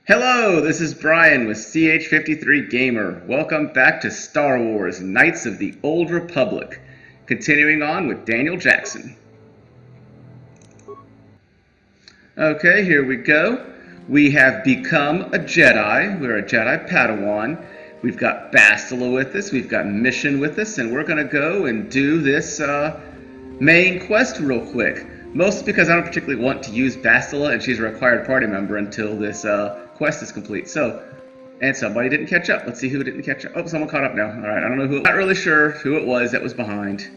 Hello, this is Brian with CH53 Gamer. Welcome back to Star Wars Knights of the Old Republic. Continuing on with Daniel Jackson. Okay, here we go. We have become a Jedi. We're a Jedi Padawan. We've got Bastila with us. We've got Mission with us. And we're going to go and do this main quest real quick. Mostly because I don't particularly want to use Bastila, and she's a required party member until this quest is complete. So, and somebody didn't catch up. Let's see who didn't catch up. Oh, someone caught up now. All right, I don't know who. Not really sure who it was that was behind.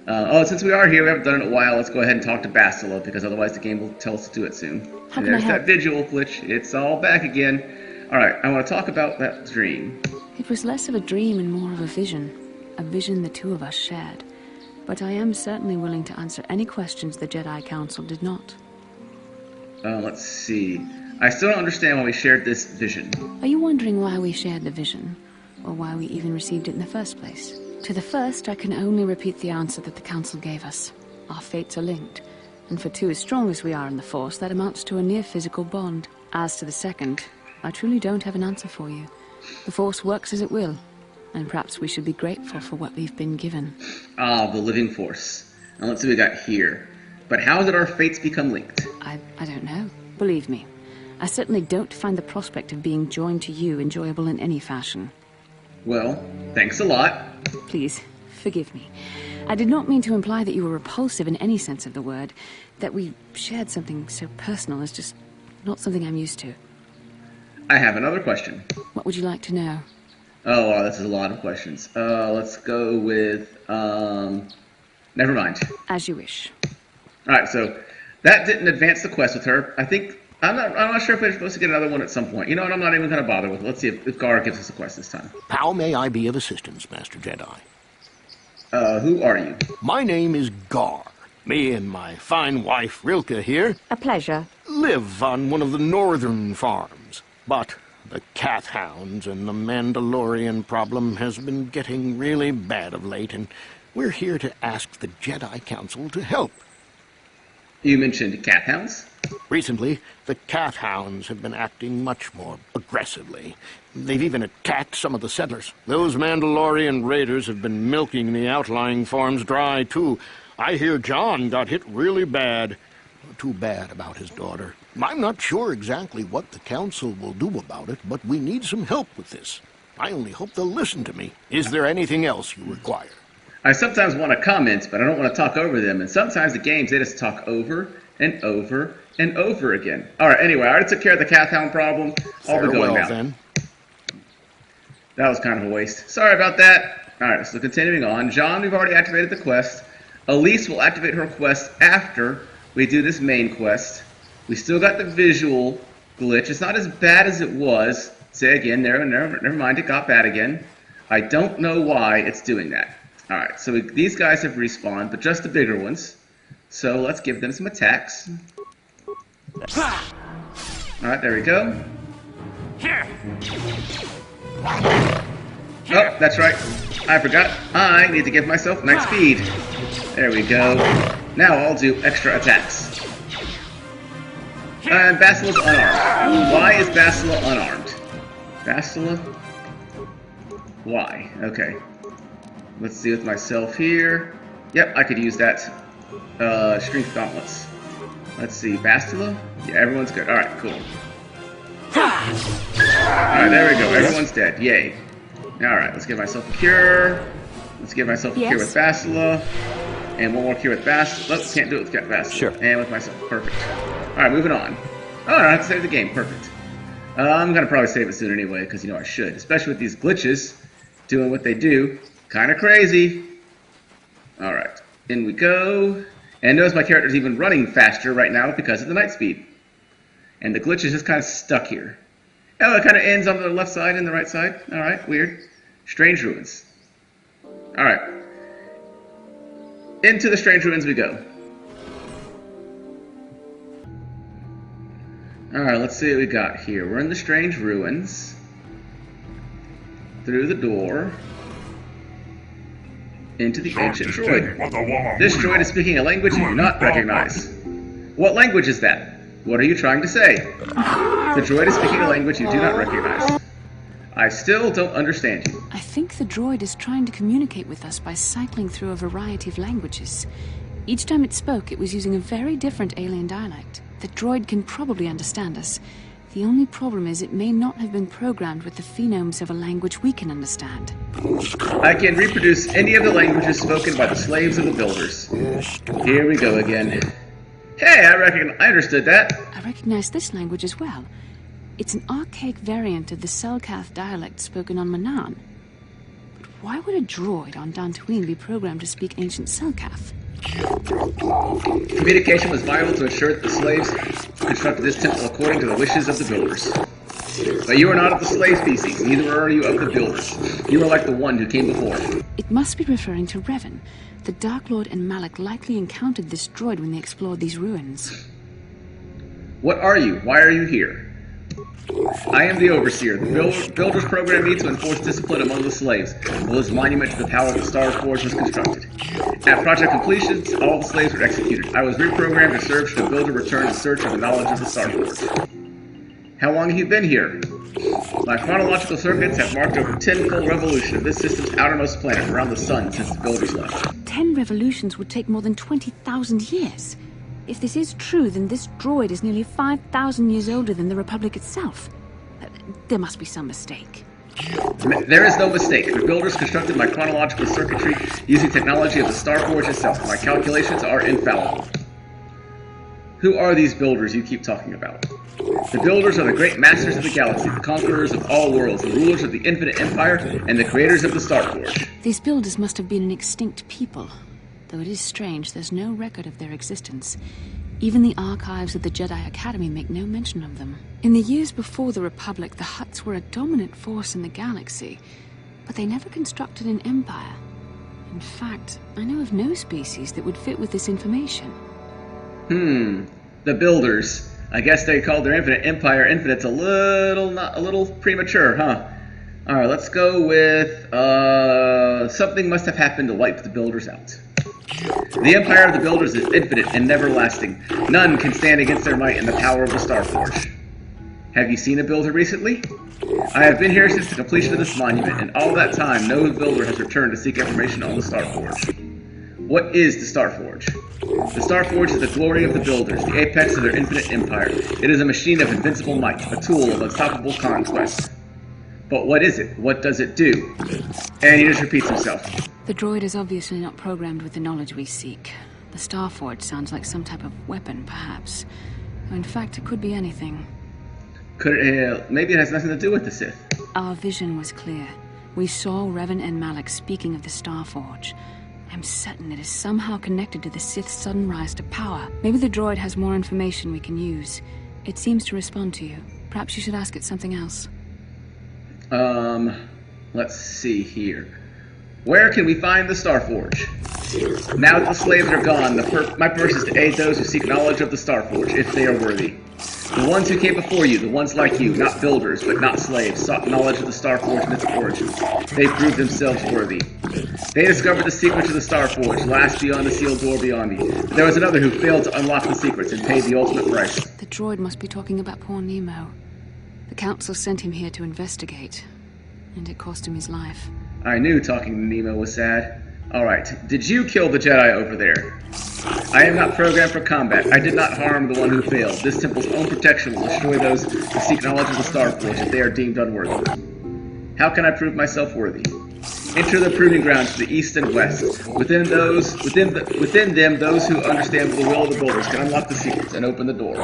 Since we are here, we haven't done it in a while. Let's go ahead and talk to Bastila, because otherwise the game will tell us to do it soon. How and can I there's help? that visual glitch. It's all back again. All right, I want to talk about that dream. It was less of a dream and more of a vision the two of us shared. But I am certainly willing to answer any questions the Jedi Council did not. Let's see. I still don't understand why we shared this vision. Are you wondering why we shared the vision? Or why we even received it in the first place? To the first, I can only repeat the answer that the Council gave us. Our fates are linked. And for two as strong as we are in the Force, that amounts to a near-physical bond. As to the second, I truly don't have an answer for you. The Force works as it will. And perhaps we should be grateful for what we've been given. Ah, the living Force. Now let's see what we got here. But how did our fates become linked? I don't know. Believe me. I certainly don't find the prospect of being joined to you enjoyable in any fashion. Well, thanks a lot. Please, forgive me. I did not mean to imply that you were repulsive in any sense of the word. That we shared something so personal is just not something I'm used to. I have another question. What would you like to know? Oh, wow, this is a lot of questions. Let's go with, never mind. As you wish. Alright, so that didn't advance the quest with her. I'm not sure if we're supposed to get another one at some point. You know what, I'm not even going to bother with it. Let's see if Gar gives us a quest this time. How may I be of assistance, Master Jedi? Who are you? My name is Gar. Me and my fine wife, Rilke, here, A pleasure. live on one of the northern farms. But the cat hounds and the Mandalorian problem has been getting really bad of late, and we're here to ask the Jedi Council to help. You mentioned cat hounds? Recently, the cat hounds have been acting much more aggressively. They've even attacked some of the settlers. Those Mandalorian raiders have been milking the outlying farms dry, too. I hear John got hit really bad. Too bad about his daughter. I'm not sure exactly what the council will do about it, but we need some help with this. I only hope they'll listen to me. Is there anything else you require? I sometimes want to comment, but I don't want to talk over them. And sometimes the games, they just talk over and over and over again. All right, anyway, I already took care of the cat hound problem. I'll be going now. Then. That was kind of a waste. Sorry about that. All right, so continuing on. John, we've already activated the quest. Elise will activate her quest after we do this main quest. We still got the visual glitch. It's not as bad as it was. Say again, never mind, it got bad again. I don't know why it's doing that. All right, so these guys have respawned, but just the bigger ones. So let's give them some attacks. All right, there we go. Oh, that's right. I forgot. I need to give myself max speed. There we go. Now I'll do extra attacks. And Bastila's unarmed. Why is Bastila unarmed? Bastila? Why? Okay. Let's see with myself here. Yep, I could use that. Strength gauntlets. Let's see. Bastila? Yeah, everyone's good. Alright, cool. Alright, there we go. Everyone's dead. Yay. Alright, let's give myself a cure. Let's give myself a cure with Bastila. And one more cure with Bastila. Oh, can't do it with Bastila. Sure. And with myself. Perfect. Alright, moving on. Oh, I have to save the game. Perfect. I'm going to probably save it soon anyway, because, you know, I should. Especially with these glitches doing what they do. Kind of crazy. Alright, in we go. And notice my character's even running faster right now because of the night speed. And the glitch is just kind of stuck here. Oh, it kind of ends on the left side and the right side. Alright, weird. Strange Ruins. Alright. Into the Strange Ruins we go. Alright, let's see what we got here. We're in the Strange Ruins. Through the door. Into the ancient droid. This droid is speaking a language you do not recognize. What language is that? What are you trying to say? The droid is speaking a language you do not recognize. I still don't understand you. I think the droid is trying to communicate with us by cycling through a variety of languages. Each time it spoke, it was using a very different alien dialect. The droid can probably understand us. The only problem is it may not have been programmed with the phonemes of a language we can understand. I can reproduce any of the languages spoken by the slaves of the builders. Here we go again. Hey, I understood that. I recognize this language as well. It's an archaic variant of the Selkath dialect spoken on Manaan. But why would a droid on Dantooine be programmed to speak ancient Selkath? Communication was vital to ensure that the slaves constructed this temple according to the wishes of the builders. But you are not of the slave species, neither are you of the builders. You are like the one who came before. It must be referring to Revan. The Dark Lord and Malak likely encountered this droid when they explored these ruins. What are you? Why are you here? I am the Overseer. The Builders programmed me to enforce discipline among the slaves, while this monument to the power of the Star Forge was constructed. At project completion, all the slaves were executed. I was reprogrammed to serve should the Builder return in search of the knowledge of the Star Forge. How long have you been here? My chronological circuits have marked over 10 full revolutions of this system's outermost planet around the sun since the Builders left. 10 revolutions would take more than 20,000 years. If this is true, then this droid is nearly 5,000 years older than the Republic itself. There must be some mistake. There is no mistake. The Builders constructed my chronological circuitry using technology of the Star Forge itself. My calculations are infallible. Who are these Builders you keep talking about? The Builders are the great masters of the galaxy, the conquerors of all worlds, the rulers of the infinite empire, and the creators of the Star Forge. These builders must have been an extinct people. Though it is strange, there's no record of their existence. Even the archives of the Jedi Academy make no mention of them. In the years before the Republic, the Hutts were a dominant force in the galaxy, but they never constructed an empire. In fact, I know of no species that would fit with this information. The Builders. I guess they called their infinite empire infinite's a little premature, huh? Alright, let's go with, something must have happened to wipe the Builders out. The empire of the Builders is infinite and never-lasting. None can stand against their might and the power of the Star Forge. Have you seen a Builder recently? I have been here since the completion of this monument, and all that time no Builder has returned to seek information on the Star Forge. What is the Star Forge? The Star Forge is the glory of the Builders, the apex of their infinite empire. It is a machine of invincible might, a tool of unstoppable conquest. But what is it? What does it do? And he just repeats himself. The droid is obviously not programmed with the knowledge we seek. The Star Forge sounds like some type of weapon, perhaps. Or in fact, it could be anything. Maybe it has nothing to do with the Sith. Our vision was clear. We saw Revan and Malak speaking of the Star Forge. I'm certain it is somehow connected to the Sith's sudden rise to power. Maybe the droid has more information we can use. It seems to respond to you. Perhaps you should ask it something else. Let's see here. Where can we find the Star Forge? Now that the slaves are gone, my purpose is to aid those who seek knowledge of the Star Forge, if they are worthy. The ones who came before you, the ones like you, not builders, but not slaves, sought knowledge of the Star Forge and its origins. They proved themselves worthy. They discovered the secret to the Star Forge, last beyond the sealed door beyond me. But there was another who failed to unlock the secrets and paid the ultimate price. The droid must be talking about poor Nemo. The Council sent him here to investigate, and it cost him his life. I knew talking to Nemo was sad. Alright, did you kill the Jedi over there? I am not programmed for combat. I did not harm the one who failed. This temple's own protection will destroy those who seek knowledge of the Star Forge if they are deemed unworthy. How can I prove myself worthy? Enter the proving grounds to the east and west. Within them, those who understand the will of the builders can unlock the secrets and open the door.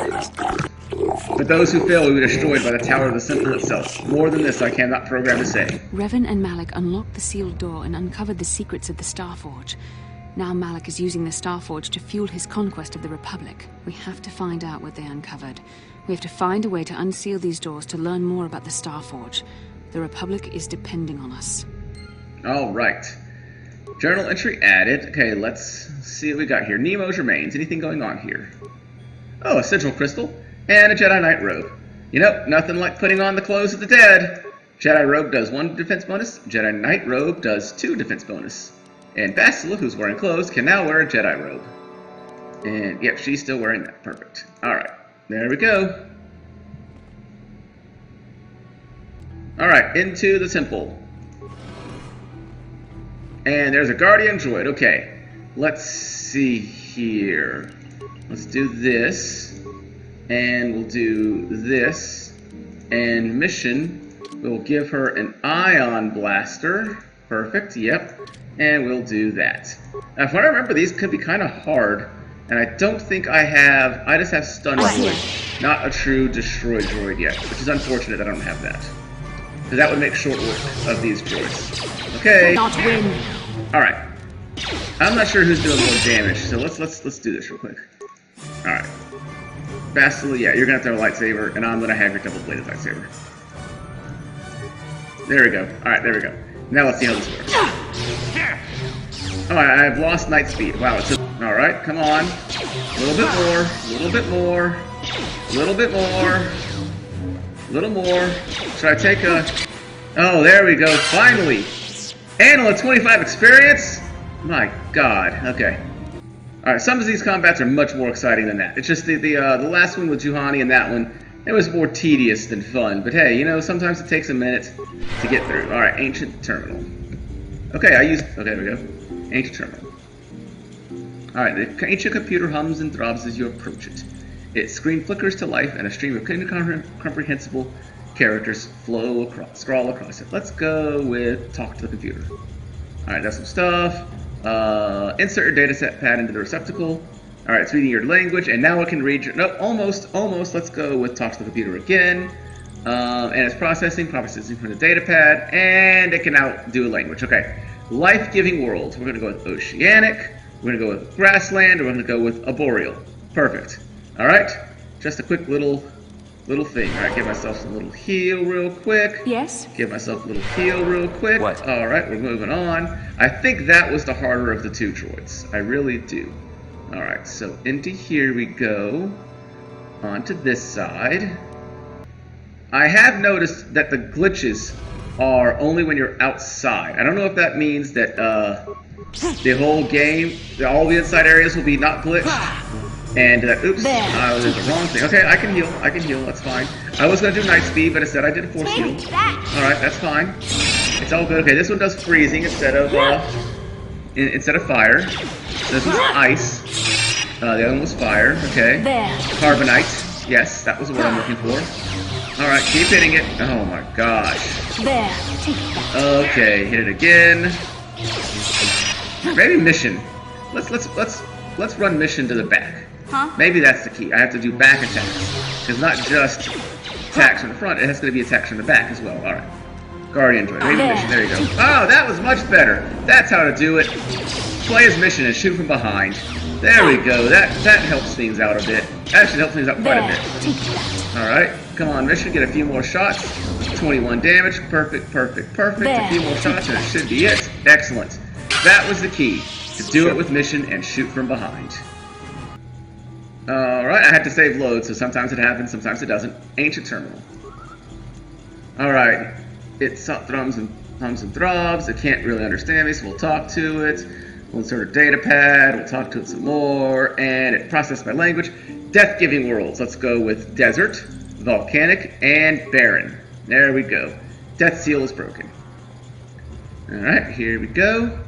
But those who fail will be destroyed by the Tower of the Simple itself. More than this I cannot program to say. Revan and Malak unlocked the sealed door and uncovered the secrets of the Star Forge. Now Malak is using the Star Forge to fuel his conquest of the Republic. We have to find out what they uncovered. We have to find a way to unseal these doors to learn more about the Star Forge. The Republic is depending on us. Alright. Journal entry added. Okay, let's see what we got here. Nemo's remains. Anything going on here? Oh, a central crystal. And a Jedi Knight robe. You know, nothing like putting on the clothes of the dead. Jedi robe does 1 defense bonus. Jedi Knight robe does 2 defense bonus. And Bastila, who's wearing clothes, can now wear a Jedi robe. And, yep, she's still wearing that. Perfect. Alright, there we go. Alright, into the temple. And there's a guardian droid. Okay. Let's see here. Let's do this. And we'll do this. And mission. We'll give her an ion blaster. Perfect, yep. And we'll do that. Now, if I remember, these could be kind of hard. And I don't think I have... I just have stun droid. Not a true destroy droid yet. Which is unfortunate I don't have that. Because that would make short work of these droids. Okay. Not win. Alright. I'm not sure who's doing more damage, so let's do this real quick. Alright. Bastila, yeah, you're gonna throw a lightsaber, and I'm gonna have your double-bladed lightsaber. There we go. Alright, there we go. Now let's see how this works. Alright, I've lost night speed. Wow, it's alright, come on. A little bit more, a little bit more, a little bit more, a little more. Should I take a... Oh, there we go, finally! And a 25 experience? My god, okay. Alright, some of these combats are much more exciting than that. It's just the last one with Juhani and that one, it was more tedious than fun. But hey, you know, sometimes it takes a minute to get through. Alright, Ancient Terminal. Okay, okay, there we go. Ancient Terminal. Alright, the ancient computer hums and throbs as you approach it. Its screen flickers to life and a stream of incomprehensible characters scroll across it. Let's go with talk to the computer. Alright, that's some stuff. Insert your data set pad into the receptacle. Alright, it's reading your language, and now it can read your... Nope, almost. Let's go with talk to the computer again. And it's processing from the data pad, and it can now do a language. Okay, life-giving world. We're going to go with oceanic. We're going to go with grassland. We're going to go with arboreal. Perfect. Alright, just a quick little thing. Alright, give myself a little heal real quick. Yes? Give myself a little heal real quick. What? Alright, we're moving on. I think that was the harder of the two droids. I really do. Alright, so into here we go. Onto this side. I have noticed that the glitches are only when you're outside. I don't know if that means that the whole game, all the inside areas will be not glitched. And, oops, I did the wrong thing. Okay, I can heal, that's fine. I was going to do night speed, but instead I did a force heal. Alright, that's fine. It's all good. Okay, this one does freezing instead of fire. So this one's ice. The other one was fire, okay. Carbonite. Yes, that was what I'm looking for. Alright, keep hitting it. Oh my gosh. Okay, hit it again. Maybe mission. Let's run mission to the back. Huh? Maybe that's the key. I have to do back attacks. Because not just attacks from the front, it has to be attacks from the back as well. Alright. Guardian droid. Maybe mission. There you go. Oh, that was much better. That's how to do it. Play as mission and shoot from behind. There we go. That helps things out a bit. Actually helps things out quite a bit. Alright. Come on, mission. Get a few more shots. 21 damage. Perfect. A few more shots and it should be it. Excellent. That was the key. To do it with mission and shoot from behind. Alright, I had to save load, so sometimes it happens, sometimes it doesn't. Ancient Terminal. Alright, it hums and throbs, it can't really understand me, so we'll talk to it. We'll insert a data pad, we'll talk to it some more, and it processed my language. Death-giving worlds, let's go with desert, volcanic, and barren. There we go. Death seal is broken. Alright, here we go.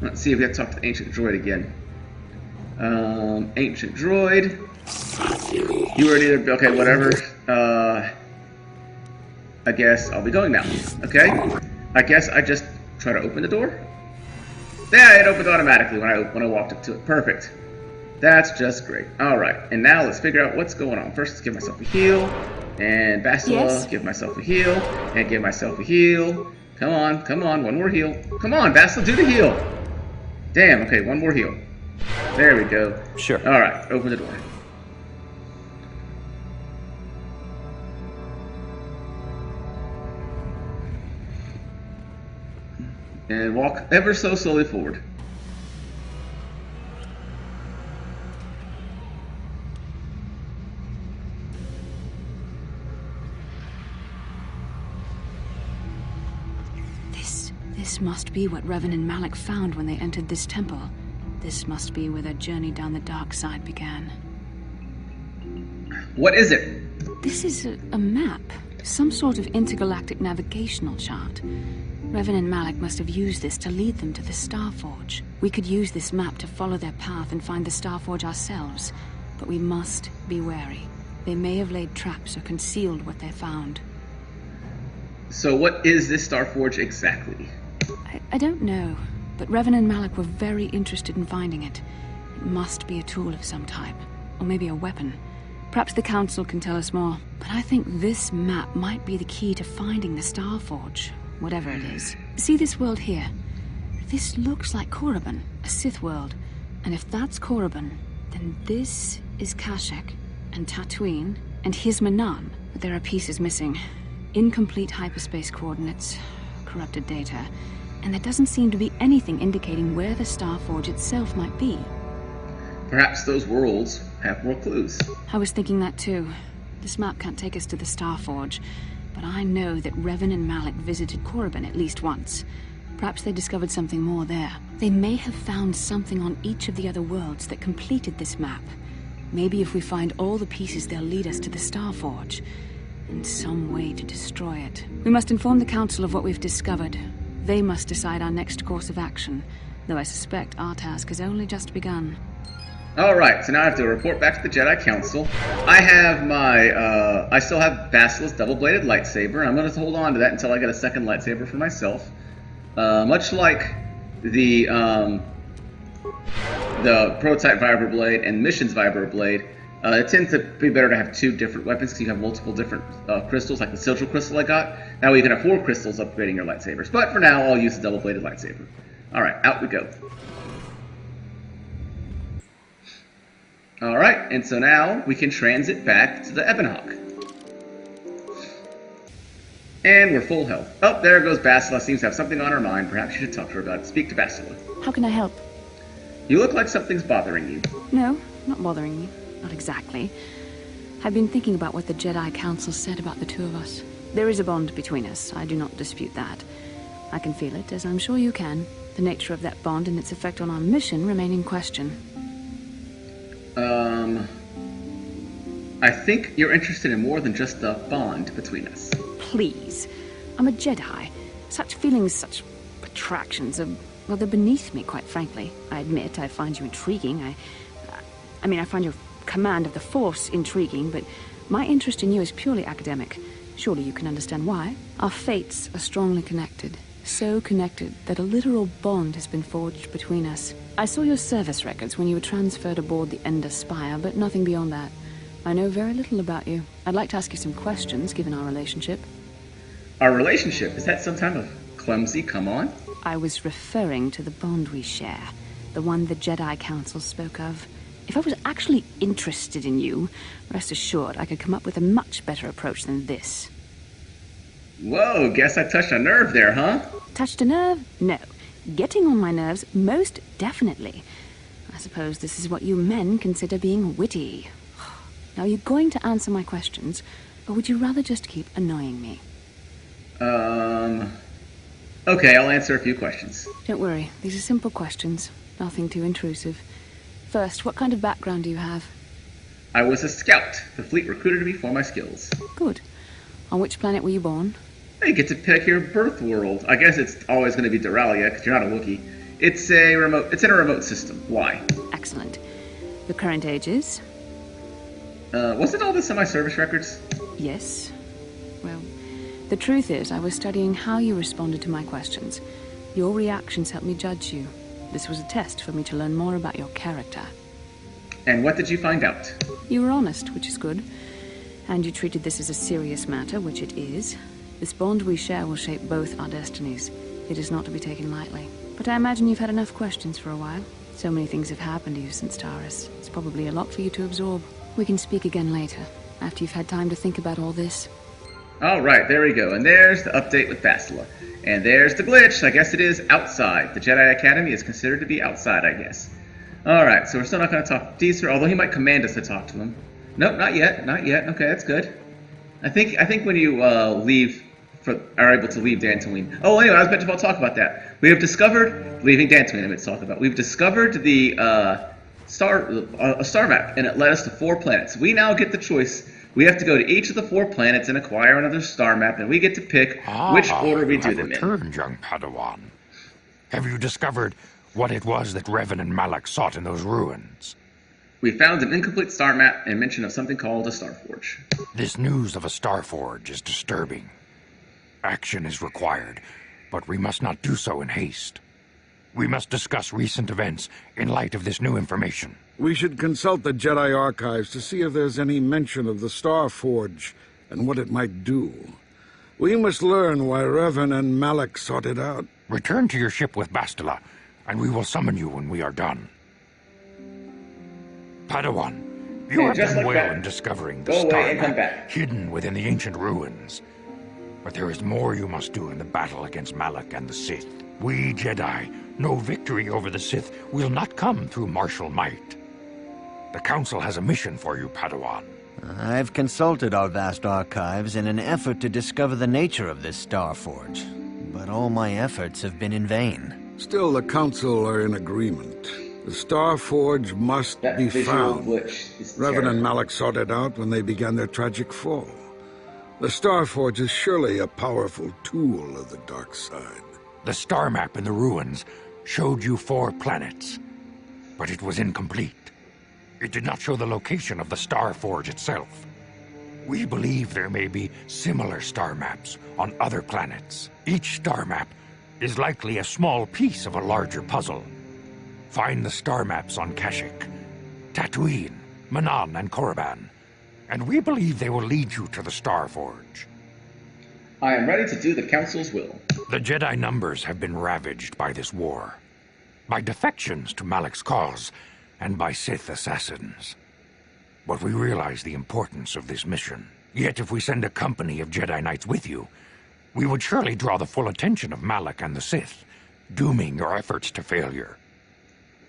Let's see if we have to talk to the Ancient Droid again. Ancient Droid. You were either... Okay, whatever. I guess I'll be going now. Okay? I guess I just try to open the door? Yeah, it opened automatically when I walked up to it. Perfect. That's just great. Alright, and now let's figure out what's going on. First, let's give myself a heal. And Bastila, give myself a heal. And give myself a heal. Come on, one more heal. Come on, Bastila, do the heal. Damn, okay, one more heal. There we go. Sure. Alright, open the door. And walk ever so slowly forward. This must be what Revan and Malak found when they entered this temple. This must be where their journey down the dark side began. What is it? This is a map. Some sort of intergalactic navigational chart. Revan and Malak must have used this to lead them to the Starforge. We could use this map to follow their path and find the Starforge ourselves, but we must be wary. They may have laid traps or concealed what they found. So what is this Starforge exactly? I don't know, but Revan and Malak were very interested in finding it. It must be a tool of some type, or maybe a weapon. Perhaps the Council can tell us more, but I think this map might be the key to finding the Starforge, whatever it is. See this world here? This looks like Korriban, a Sith world. And if that's Korriban, then this is Kashyyyk, and Dantooine, and here's Manan. But there are pieces missing. Incomplete hyperspace coordinates, corrupted data, and there doesn't seem to be anything indicating where the Starforge itself might be. Perhaps those worlds have more clues. I was thinking that too. This map can't take us to the Starforge, but I know that Revan and Malak visited Korriban at least once. Perhaps they discovered something more there. They may have found something on each of the other worlds that completed this map. Maybe if we find all the pieces, they'll lead us to the Starforge, and some way to destroy it. We must inform the Council of what we've discovered. They must decide our next course of action, though I suspect our task has only just begun. Alright, so now I have to report back to the Jedi Council. I have my, I still have Basila's double-bladed lightsaber. I'm going to hold on to that until I get a second lightsaber for myself. Much like the prototype vibro blade and missions vibro blade, it tends to be better to have two different weapons because you have multiple different crystals, like the sigil crystal I got. That way you can have 4 crystals upgrading your lightsabers. But for now, I'll use the double-bladed lightsaber. Alright, out we go. Alright, and so now we can transit back to the Ebonhawk. And we're full health. Oh, there goes Basila. Seems to have something on her mind. Perhaps you should talk to her about it. Speak to Basila. How can I help? You look like something's bothering you. No, not bothering me. Not exactly. I've been thinking about what the Jedi Council said about the two of us. There is a bond between us. I do not dispute that. I can feel it, as I'm sure you can. The nature of that bond and its effect on our mission remain in question. I think you're interested in more than just the bond between us. Please. I'm a Jedi. Such feelings, such attractions are, well, they're beneath me, quite frankly. I admit I find you intriguing. I find your command of the Force intriguing, but my interest in you is purely academic. Surely you can understand why. Our fates are strongly connected. So connected that a literal bond has been forged between us. I saw your service records when you were transferred aboard the Ender Spire, but nothing beyond that. I know very little about you. I'd like to ask you some questions, given our relationship. Our relationship? Is that some kind of clumsy come-on? I was referring to the bond we share, the one the Jedi Council spoke of. If I was actually interested in you, rest assured I could come up with a much better approach than this. Whoa, guess I touched a nerve there, huh? Touched a nerve? No. Getting on my nerves, most definitely. I suppose this is what you men consider being witty. Now, are you going to answer my questions, or would you rather just keep annoying me? Okay, I'll answer a few questions. Don't worry, these are simple questions. Nothing too intrusive. First, what kind of background do you have? I was a scout. The fleet recruited me for my skills. Good. On which planet were you born? You get to pick your birth world. I guess it's always going to be Duralia, because you're not a Wookiee. It's in a remote system. Why? Excellent. Your current age is? Wasn't all this in my service records? Yes. Well, the truth is, I was studying how you responded to my questions. Your reactions helped me judge you. This was a test for me to learn more about your character. And what did you find out? You were honest, which is good. And you treated this as a serious matter, which it is. This bond we share will shape both our destinies. It is not to be taken lightly. But I imagine you've had enough questions for a while. So many things have happened to you since Taris. It's probably a lot for you to absorb. We can speak again later, after you've had time to think about all this. Alright, there we go. And there's the update with Basila. And there's the glitch. I guess it is outside. The Jedi Academy is considered to be outside, I guess. Alright, so we're still not going to talk to Deezer, although he might command us to talk to him. Nope, not yet. Not yet. Okay, that's good. I think when you are able to leave Dantooine. Oh, anyway, I was meant to talk about that. We have discovered leaving Dantooine. I'm meant to talk about. We've discovered the star map, and it led us to 4 planets. We now get the choice We have to go to each of the 4 planets and acquire another star map, and we get to pick which order we do them in. Returned, young Padawan. Have you discovered what it was that Revan and Malak sought in those ruins? We found an incomplete star map and mention of something called a Star Forge. This news of a Star Forge is disturbing. Action is required, but we must not do so in haste. We must discuss recent events in light of this new information. We should consult the Jedi archives to see if there's any mention of the Star Forge and what it might do. We must learn why Revan and Malak sought it out. Return to your ship with Bastila, and we will summon you when we are done. Padawan, you have done well in discovering the star map hidden within the ancient ruins. But there is more you must do in the battle against Malak and the Sith. We Jedi know victory over the Sith will not come through martial might. The Council has a mission for you, Padawan. I've consulted our vast archives in an effort to discover the nature of this Star Forge, but all my efforts have been in vain. Still, the Council are in agreement. The Star Forge must be found. Revan and Malak sought it out when they began their tragic fall. The Star Forge is surely a powerful tool of the dark side. The star map in the ruins showed you 4 planets, but it was incomplete. It did not show the location of the Star Forge itself. We believe there may be similar star maps on other planets. Each star map is likely a small piece of a larger puzzle. Find the star maps on Kashyyyk, Dantooine, Manan, and Korriban, and we believe they will lead you to the Star Forge. I am ready to do the Council's will. The Jedi numbers have been ravaged by this war, by defections to Malak's cause, and by Sith assassins. But we realize the importance of this mission. Yet if we send a company of Jedi Knights with you, we would surely draw the full attention of Malak and the Sith, dooming your efforts to failure.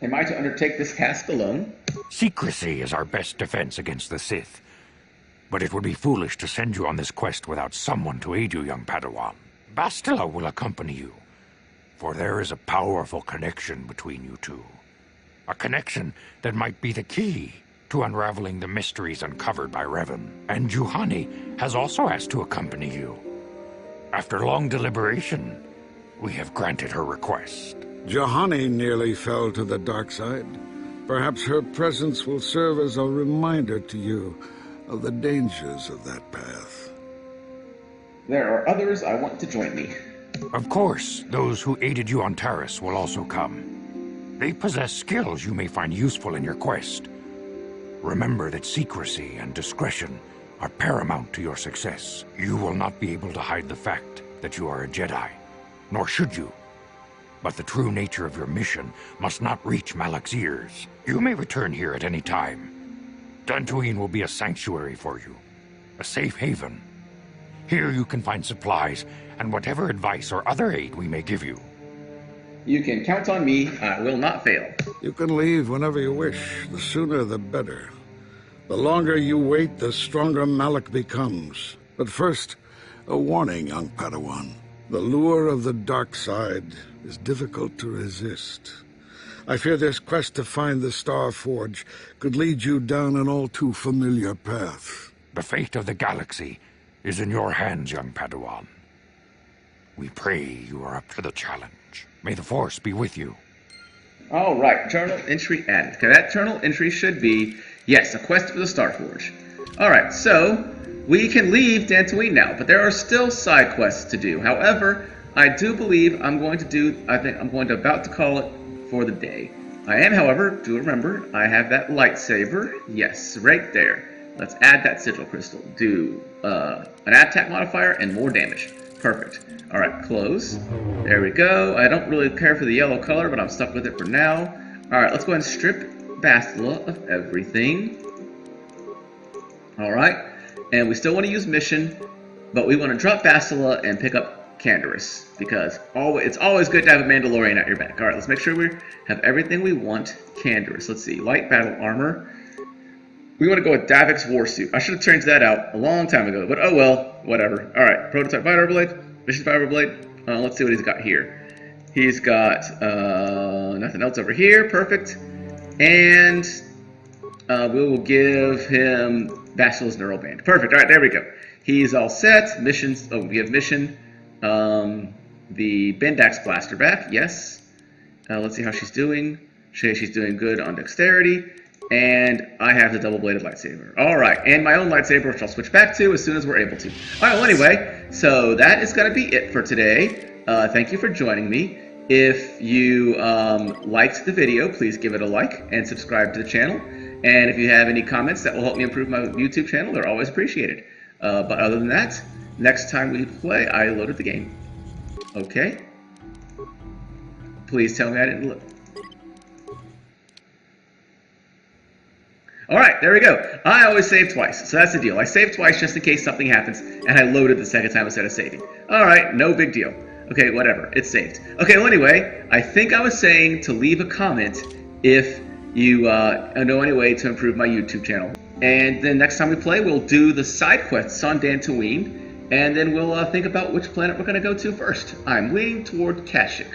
Am I to undertake this task alone? Secrecy is our best defense against the Sith. But it would be foolish to send you on this quest without someone to aid you, young Padawan. Bastila will accompany you, for there is a powerful connection between you two. A connection that might be the key to unraveling the mysteries uncovered by Revan. And Juhani has also asked to accompany you. After long deliberation, we have granted her request. Juhani nearly fell to the dark side. Perhaps her presence will serve as a reminder to you of the dangers of that path. There are others I want to join me. Of course, those who aided you on Taris will also come. They possess skills you may find useful in your quest. Remember that secrecy and discretion are paramount to your success. You will not be able to hide the fact that you are a Jedi, nor should you. But the true nature of your mission must not reach Malak's ears. You may return here at any time. Dantooine will be a sanctuary for you, a safe haven. Here you can find supplies and whatever advice or other aid we may give you. You can count on me. I will not fail. You can leave whenever you wish. The sooner the better. The longer you wait, the stronger Malak becomes. But first, a warning, young Padawan. The lure of the dark side is difficult to resist. I fear this quest to find the Star Forge could lead you down an all too familiar path. The fate of the galaxy is in your hands, young Padawan. We pray you are up to the challenge. May the Force be with you. All right, journal entry end. Okay, that journal entry should be, yes, a quest for the Star Forge. All right, so we can leave Dantooine now, but there are still side quests to do. However, I do believe I'm going to about to call it for the day. I am, however, do remember, I have that lightsaber. Yes, right there. Let's add that sigil crystal. Do an attack modifier and more damage. Perfect. All right, close. There we go. I don't really care for the yellow color, but I'm stuck with it for now. All right, let's go ahead and strip Bastila of everything. All right, and we still want to use mission, but we want to drop Bastila and pick up Canderous, because it's always good to have a Mandalorian at your back. All right, let's make sure we have everything we want. Canderous. Let's see. Light battle armor. We want to go with Davik's warsuit. I should have changed that out a long time ago, but oh well, whatever. All right, prototype fighter blade, mission fiber blade. Let's see what he's got here. He's got nothing else over here. Perfect. And we will give him Bastil's Neural Band. Perfect. All right, there we go. He's all set. Missions. Oh, we have mission. The Bendax blaster back. Yes. Let's see how she's doing. She's doing good on dexterity. And I have the double-bladed lightsaber. All right, and my own lightsaber, which I'll switch back to as soon as we're able to. All right, well, anyway, so that is going to be it for today. Thank you for joining me. If you liked the video, please give it a like and subscribe to the channel. And if you have any comments that will help me improve my YouTube channel, they're always appreciated. But other than that, next time we play, I loaded the game. Okay? Please tell me I didn't look. Alright, there we go. I always save twice, so that's the deal. I save twice just in case something happens, and I loaded the second time instead of saving. Alright, no big deal. Okay, whatever. It's saved. Okay, well anyway, I think I was saying to leave a comment if you know any way to improve my YouTube channel. And then next time we play, we'll do the side quests on Dantooine, and then we'll think about which planet we're going to go to first. I'm leaning toward Kashyyyk.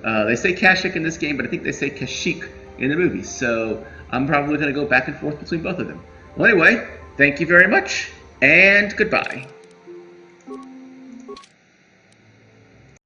They say Kashyyyk in this game, but I think they say Kashyyyk in the movie, so I'm probably going to go back and forth between both of them. Well, anyway, thank you very much, and goodbye.